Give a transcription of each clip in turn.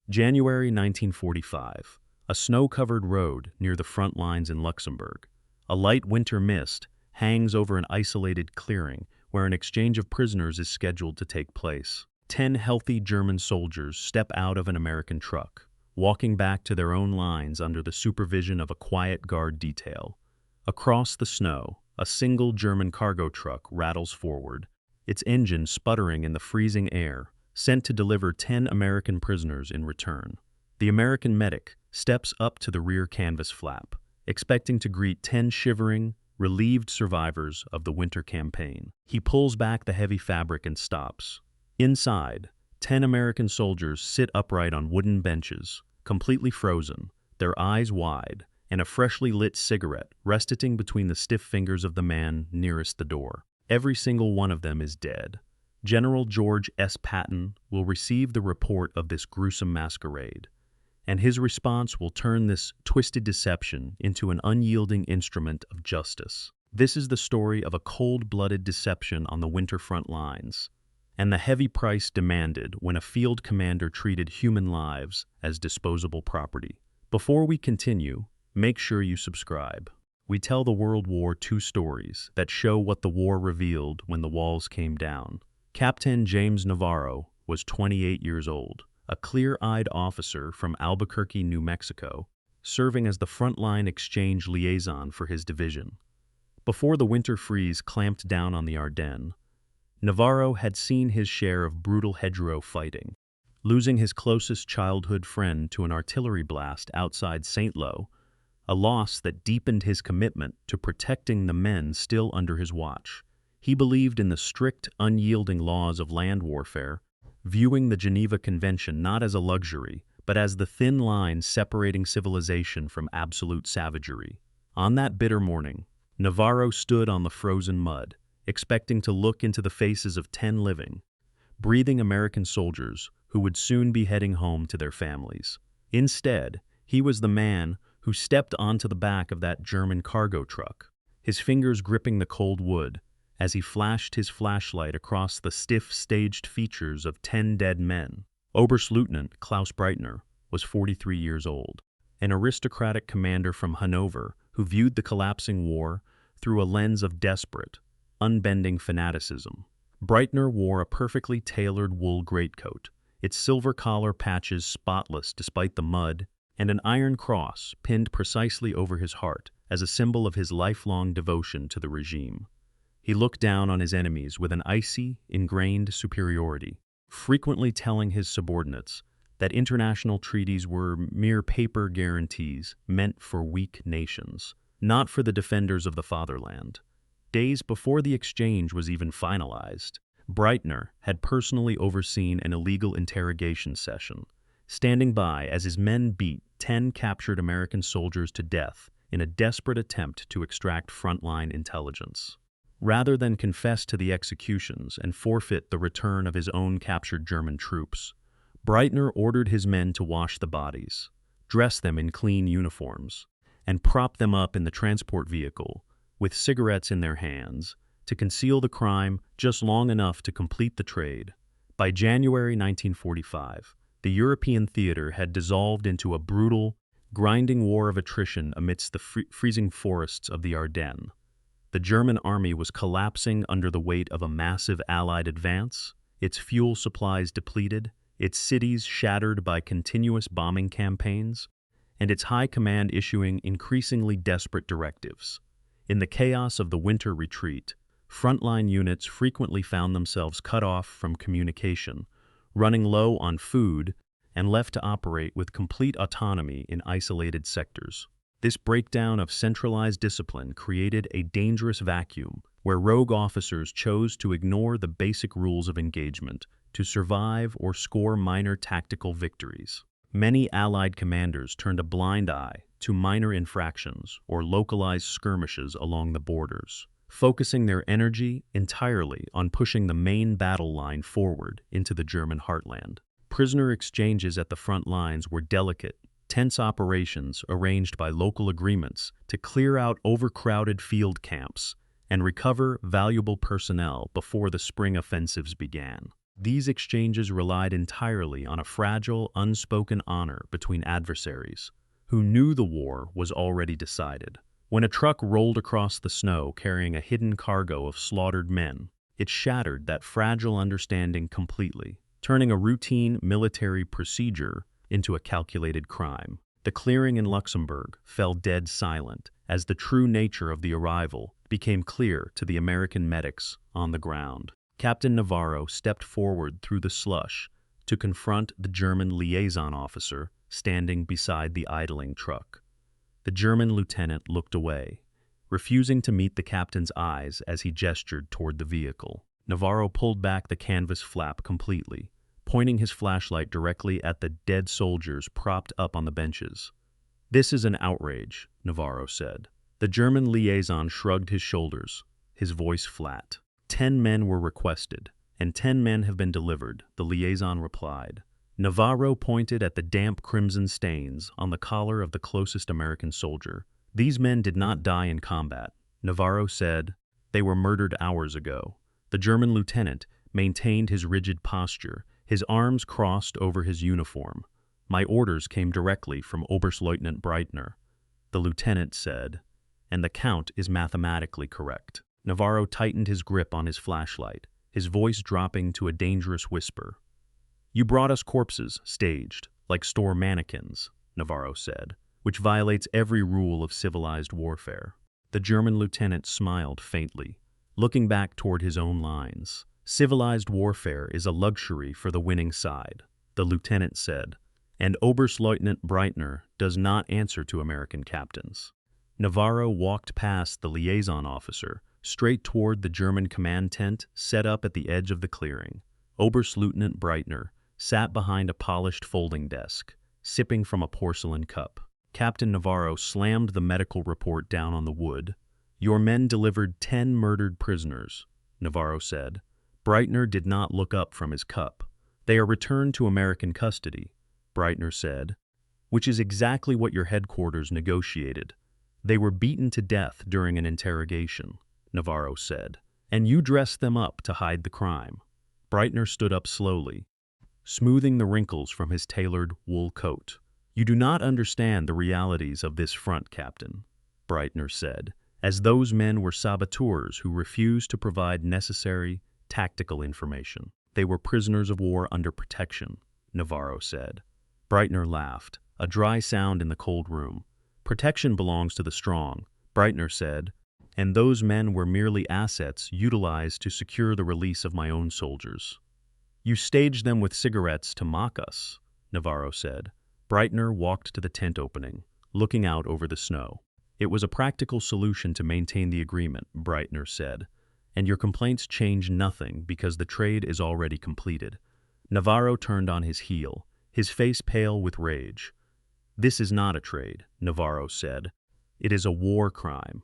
January 1945. A snow-covered road near the front lines in Luxembourg. A light winter mist hangs over an isolated clearing where an exchange of prisoners is scheduled to take place. 10 healthy German soldiers step out of an American truck, walking back to their own lines under the supervision of a quiet guard detail. Across the snow, a single German cargo truck rattles forward, its engine sputtering in the freezing air, sent to deliver 10 American prisoners in return. The American medic steps up to the rear canvas flap, expecting to greet 10 shivering, relieved survivors of the winter campaign. He pulls back the heavy fabric and stops. Inside, 10 American soldiers sit upright on wooden benches, completely frozen, their eyes wide, and a freshly lit cigarette resting between the stiff fingers of the man nearest the door. Every single one of them is dead. General George S. Patton will receive the report of this gruesome masquerade, and his response will turn this twisted deception into an unyielding instrument of justice. This is the story of a cold-blooded deception on the winter front lines, and the heavy price demanded when a field commander treated human lives as disposable property. Before we continue, make sure you subscribe. We tell the World War II stories that show what the war revealed when the walls came down. Captain James Navarro was 28 years old, a clear-eyed officer from Albuquerque, New Mexico, serving as the frontline exchange liaison for his division. Before the winter freeze clamped down on the Ardennes, Navarro had seen his share of brutal hedgerow fighting, losing his closest childhood friend to an artillery blast outside Saint-Lô, a loss that deepened his commitment to protecting the men still under his watch. He believed in the strict, unyielding laws of land warfare, viewing the Geneva Convention not as a luxury, but as the thin line separating civilization from absolute savagery. On that bitter morning, Navarro stood on the frozen mud, expecting to look into the faces of 10 living, breathing American soldiers who would soon be heading home to their families. Instead, he was the man who stepped onto the back of that German cargo truck, his fingers gripping the cold wood as he flashed his flashlight across the stiff, staged features of 10 dead men. Oberstleutnant Klaus Breitner was 43 years old, an aristocratic commander from Hanover who viewed the collapsing war through a lens of desperate, unbending fanaticism. Breitner wore a perfectly tailored wool greatcoat, its silver collar patches spotless despite the mud, and an iron cross pinned precisely over his heart as a symbol of his lifelong devotion to the regime. He looked down on his enemies with an icy, ingrained superiority, frequently telling his subordinates that international treaties were mere paper guarantees meant for weak nations, not for the defenders of the fatherland. Days before the exchange was even finalized, Breitner had personally overseen an illegal interrogation session, standing by as his men beat 10 captured American soldiers to death in a desperate attempt to extract frontline intelligence. Rather than confess to the executions and forfeit the return of his own captured German troops, Breitner ordered his men to wash the bodies, dress them in clean uniforms, and prop them up in the transport vehicle with cigarettes in their hands to conceal the crime just long enough to complete the trade. By January 1945, the European theater had dissolved into a brutal, grinding war of attrition amidst the freezing forests of the Ardennes. The German army was collapsing under the weight of a massive Allied advance, its fuel supplies depleted, its cities shattered by continuous bombing campaigns, and its high command issuing increasingly desperate directives. In the chaos of the winter retreat, frontline units frequently found themselves cut off from communication, running low on food, and left to operate with complete autonomy in isolated sectors. This breakdown of centralized discipline created a dangerous vacuum where rogue officers chose to ignore the basic rules of engagement to survive or score minor tactical victories. Many Allied commanders turned a blind eye to minor infractions or localized skirmishes along the borders, focusing their energy entirely on pushing the main battle line forward into the German heartland. Prisoner exchanges at the front lines were delicate, tense operations arranged by local agreements to clear out overcrowded field camps and recover valuable personnel before the spring offensives began. These exchanges relied entirely on a fragile, unspoken honor between adversaries, who knew the war was already decided. When a truck rolled across the snow carrying a hidden cargo of slaughtered men, it shattered that fragile understanding completely, turning a routine military procedure into a calculated crime. The clearing in Luxembourg fell dead silent as the true nature of the arrival became clear to the American medics on the ground. Captain Navarro stepped forward through the slush to confront the German liaison officer standing beside the idling truck. The German lieutenant looked away, refusing to meet the captain's eyes as he gestured toward the vehicle. Navarro pulled back the canvas flap completely, pointing his flashlight directly at the dead soldiers propped up on the benches. "This is an outrage," Navarro said. The German liaison shrugged his shoulders, his voice flat. 10 men were requested, and 10 men have been delivered, the liaison replied. Navarro pointed at the damp crimson stains on the collar of the closest American soldier. "These men did not die in combat," Navarro said. "They were murdered hours ago." The German lieutenant maintained his rigid posture, his arms crossed over his uniform. "My orders came directly from Oberstleutnant Breitner," the lieutenant said, "and the count is mathematically correct." Navarro tightened his grip on his flashlight, his voice dropping to a dangerous whisper. "You brought us corpses, staged, like store mannequins," Navarro said, "which violates every rule of civilized warfare." The German lieutenant smiled faintly, looking back toward his own lines. "Civilized warfare is a luxury for the winning side," the lieutenant said, "and Oberstleutnant Breitner does not answer to American captains." Navarro walked past the liaison officer, straight toward the German command tent set up at the edge of the clearing. Oberstleutnant Breitner sat behind a polished folding desk, sipping from a porcelain cup. Captain Navarro slammed the medical report down on the wood. "Your men delivered 10 murdered prisoners," Navarro said. Breitner did not look up from his cup. "They are returned to American custody," Breitner said, "which is exactly what your headquarters negotiated. They were beaten to death during an interrogation," Navarro said, "and you dressed them up to hide the crime." Breitner stood up slowly, smoothing the wrinkles from his tailored wool coat. "You do not understand the realities of this front, Captain," Breitner said, "as those men were saboteurs who refused to provide necessary tactical information. They were prisoners of war under protection," Navarro said. Breitner laughed, a dry sound in the cold room. "Protection belongs to the strong," Breitner said, "and those men were merely assets utilized to secure the release of my own soldiers." "You staged them with cigarettes to mock us," Navarro said. Breitner walked to the tent opening, looking out over the snow. "It was a practical solution to maintain the agreement," Breitner said, "and your complaints change nothing because the trade is already completed." Navarro turned on his heel, his face pale with rage. "This is not a trade," Navarro said. "It is a war crime."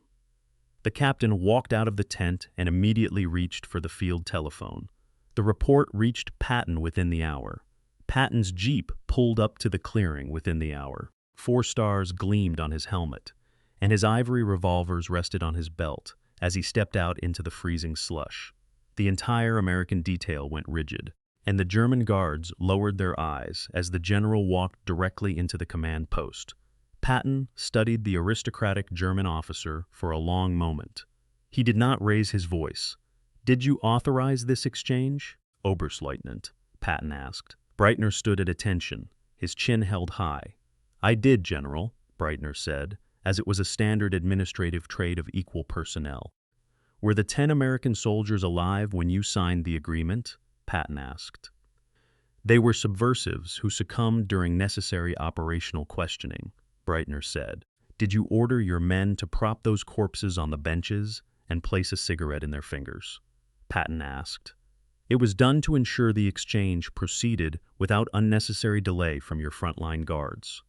The captain walked out of the tent and immediately reached for the field telephone. The report reached Patton within the hour. Patton's jeep pulled up to the clearing within the hour. 4 stars gleamed on his helmet, and his ivory revolvers rested on his belt as he stepped out into the freezing slush. The entire American detail went rigid, and the German guards lowered their eyes as the general walked directly into the command post. Patton studied the aristocratic German officer for a long moment. He did not raise his voice. "Did you authorize this exchange, Oberstleutnant?" Patton asked. Breitner stood at attention, his chin held high. "I did, General," Breitner said, as it was a standard administrative trade of equal personnel. "Were the 10 American soldiers alive when you signed the agreement?" Patton asked. "They were subversives who succumbed during necessary operational questioning," Breitner said. "Did you order your men to prop those corpses on the benches and place a cigarette in their fingers?" Patton asked. "It was done to ensure the exchange proceeded without unnecessary delay from your frontline guards,"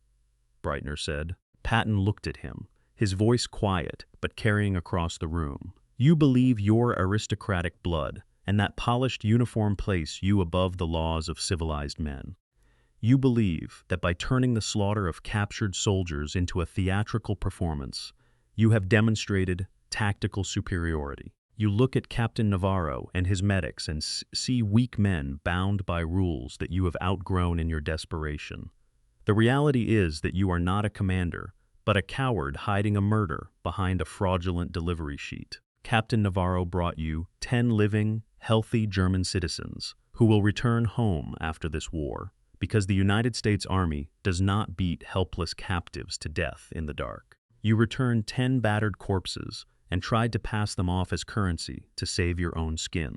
Breitner said. Patton looked at him, his voice quiet but carrying across the room. "You believe your aristocratic blood and that polished uniform place you above the laws of civilized men. You believe that by turning the slaughter of captured soldiers into a theatrical performance, you have demonstrated tactical superiority. You look at Captain Navarro and his medics and see weak men bound by rules that you have outgrown in your desperation. The reality is that you are not a commander, but a coward hiding a murder behind a fraudulent delivery sheet. Captain Navarro brought you 10 living, healthy German citizens who will return home after this war, because the United States Army does not beat helpless captives to death in the dark. You returned 10 battered corpses and tried to pass them off as currency to save your own skin.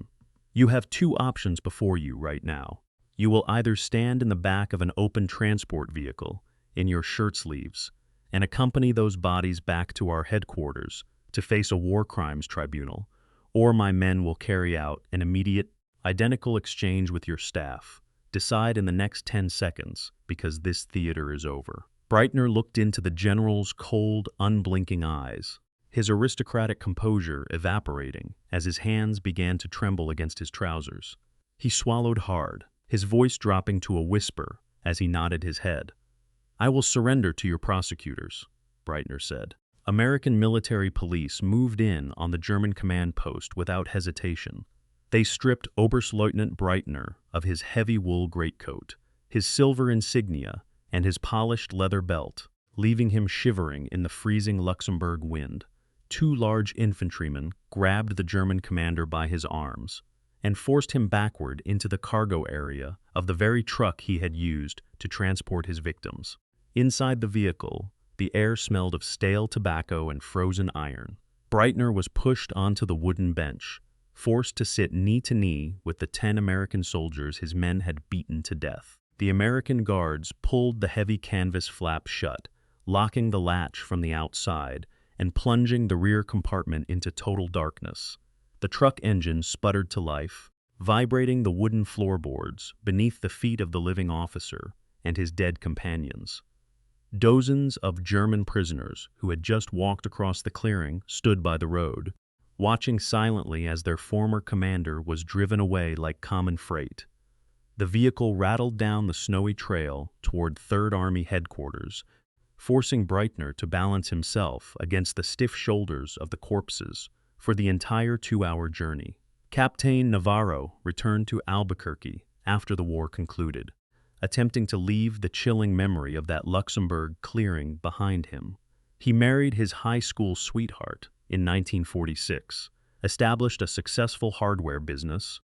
You have two options before you right now. You will either stand in the back of an open transport vehicle in your shirt sleeves and accompany those bodies back to our headquarters to face a war crimes tribunal, or my men will carry out an immediate, identical exchange with your staff. Decide in the next 10 seconds, because this theater is over. Breitner looked into the general's cold, unblinking eyes, his aristocratic composure evaporating as his hands began to tremble against his trousers. He swallowed hard, his voice dropping to a whisper as he nodded his head. "I will surrender to your prosecutors," Breitner said. American military police moved in on the German command post without hesitation. They stripped Oberstleutnant Breitner of his heavy wool greatcoat, his silver insignia, and his polished leather belt, leaving him shivering in the freezing Luxembourg wind. Two large infantrymen grabbed the German commander by his arms and forced him backward into the cargo area of the very truck he had used to transport his victims. Inside the vehicle, the air smelled of stale tobacco and frozen iron. Breitner was pushed onto the wooden bench, forced to sit knee to knee with the 10 American soldiers his men had beaten to death. The American guards pulled the heavy canvas flap shut, locking the latch from the outside and plunging the rear compartment into total darkness. The truck engine sputtered to life, vibrating the wooden floorboards beneath the feet of the living officer and his dead companions. Dozens of German prisoners who had just walked across the clearing stood by the road, watching silently as their former commander was driven away like common freight. The vehicle rattled down the snowy trail toward 3rd Army headquarters, forcing Breitner to balance himself against the stiff shoulders of the corpses for the entire 2-hour journey. Captain Navarro returned to Albuquerque after the war concluded, attempting to leave the chilling memory of that Luxembourg clearing behind him. He married his high school sweetheart in 1946, established a successful hardware business,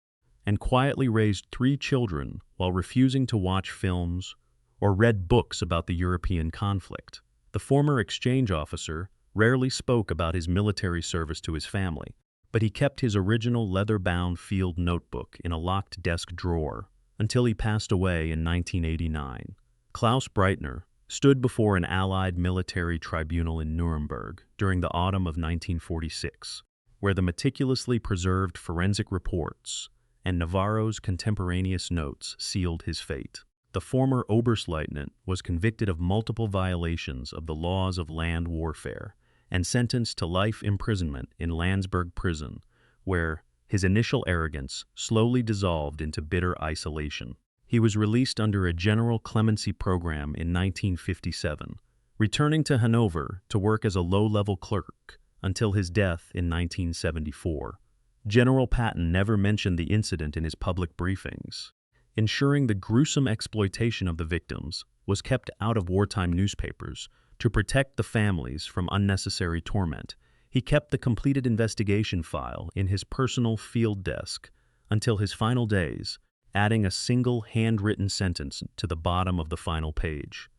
and quietly raised 3 children while refusing to watch films or read books about the European conflict. The former exchange officer rarely spoke about his military service to his family, but he kept his original leather-bound field notebook in a locked desk drawer until he passed away in 1989. Klaus Breitner stood before an Allied military tribunal in Nuremberg during the autumn of 1946, where the meticulously preserved forensic reports and Navarro's contemporaneous notes sealed his fate. The former Oberstleutnant was convicted of multiple violations of the laws of land warfare and sentenced to life imprisonment in Landsberg prison, where his initial arrogance slowly dissolved into bitter isolation. He was released under a general clemency program in 1957, returning to Hanover to work as a low-level clerk until his death in 1974. General Patton never mentioned the incident in his public briefings, ensuring the gruesome exploitation of the victims was kept out of wartime newspapers to protect the families from unnecessary torment. He kept the completed investigation file in his personal field desk until his final days, adding a single handwritten sentence to the bottom of the final page.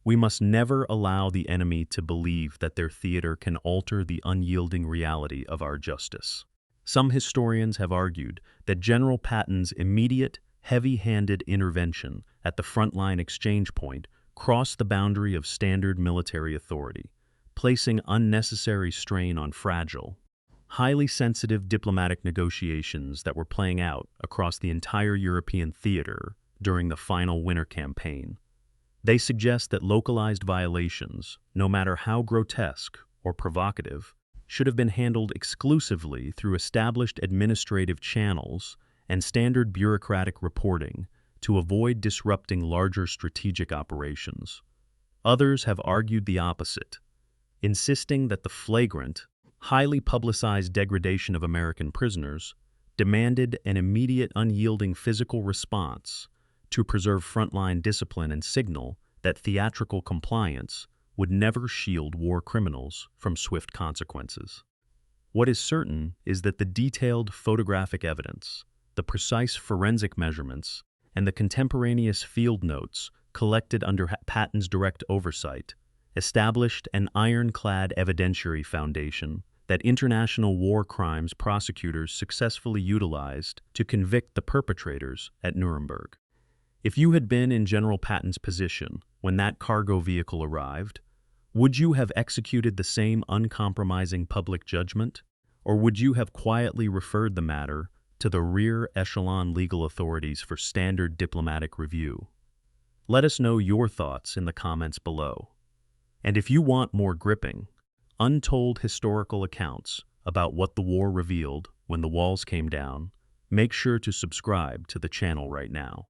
"We must never allow the enemy to believe that their theater can alter the unyielding reality of our justice." Some historians have argued that General Patton's immediate, heavy-handed intervention at the frontline exchange point crossed the boundary of standard military authority, placing unnecessary strain on fragile, highly sensitive diplomatic negotiations that were playing out across the entire European theater during the final winter campaign. They suggest that localized violations, no matter how grotesque or provocative, should have been handled exclusively through established administrative channels and standard bureaucratic reporting to avoid disrupting larger strategic operations. Others have argued the opposite, insisting that the flagrant, highly publicized degradation of American prisoners demanded an immediate, unyielding physical response to preserve frontline discipline and signal that theatrical compliance would never shield war criminals from swift consequences. What is certain is that the detailed photographic evidence, the precise forensic measurements, and the contemporaneous field notes collected under Patton's direct oversight established an ironclad evidentiary foundation that international war crimes prosecutors successfully utilized to convict the perpetrators at Nuremberg. If you had been in General Patton's position when that cargo vehicle arrived, would you have executed the same uncompromising public judgment, or would you have quietly referred the matter to the rear echelon legal authorities for standard diplomatic review? Let us know your thoughts in the comments below. And if you want more gripping, untold historical accounts about what the war revealed when the walls came down, make sure to subscribe to the channel right now.